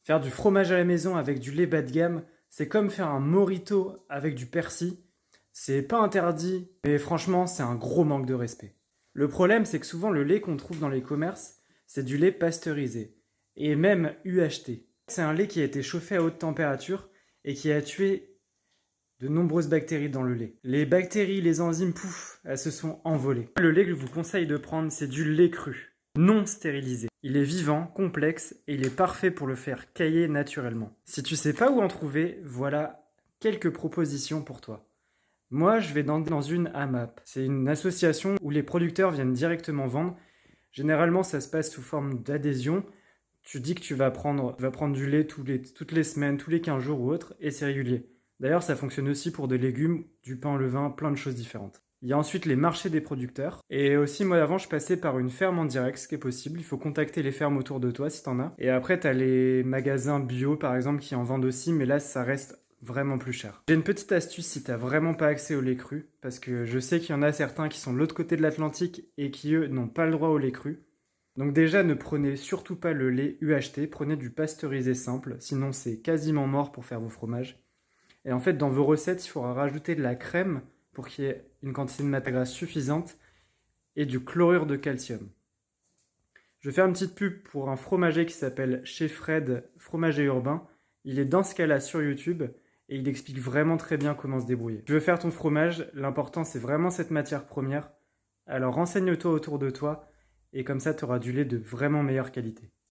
Faire du fromage à la maison avec du lait bas de gamme, c'est comme faire un mojito avec du persil. C'est pas interdit, mais franchement, c'est un gros manque de respect. Le problème, c'est que souvent le lait qu'on trouve dans les commerces, c'est du lait pasteurisé, et même UHT. C'est un lait qui a été chauffé à haute température et qui a tué de nombreuses bactéries dans le lait. Les bactéries, les enzymes, pouf, elles se sont envolées. Le lait que je vous conseille de prendre, c'est du lait cru, non stérilisé. Il est vivant, complexe et il est parfait pour le faire cailler naturellement. Si tu sais pas où en trouver, voilà quelques propositions pour toi. Moi, je vais dans une AMAP. C'est une association où les producteurs viennent directement vendre. Généralement, ça se passe sous forme d'adhésion. Tu dis que tu vas prendre du lait toutes les semaines, tous les 15 jours ou autre, et c'est régulier. D'ailleurs, ça fonctionne aussi pour des légumes, du pain au levain, plein de choses différentes. Il y a ensuite les marchés des producteurs. Et aussi, moi avant, je passais par une ferme en direct, ce qui est possible. Il faut contacter les fermes autour de toi si t'en as. Et après, t'as les magasins bio, par exemple, qui en vendent aussi, mais là, ça reste vraiment plus cher. J'ai une petite astuce si t'as vraiment pas accès au lait cru, parce que je sais qu'il y en a certains qui sont de l'autre côté de l'Atlantique et qui, eux, n'ont pas le droit au lait cru. Donc déjà, ne prenez surtout pas le lait UHT, prenez du pasteurisé simple, sinon c'est quasiment mort pour faire vos fromages. Et en fait, dans vos recettes, il faudra rajouter de la crème pour qu'il y ait une quantité de matière grasse suffisante et du chlorure de calcium. Je vais faire une petite pub pour un fromager qui s'appelle Chez Fred, fromager urbain. Il est dans ce cas-là sur YouTube et il explique vraiment très bien comment se débrouiller. Tu veux faire ton fromage, l'important c'est vraiment cette matière première. Alors renseigne-toi autour de toi et comme ça tu auras du lait de vraiment meilleure qualité.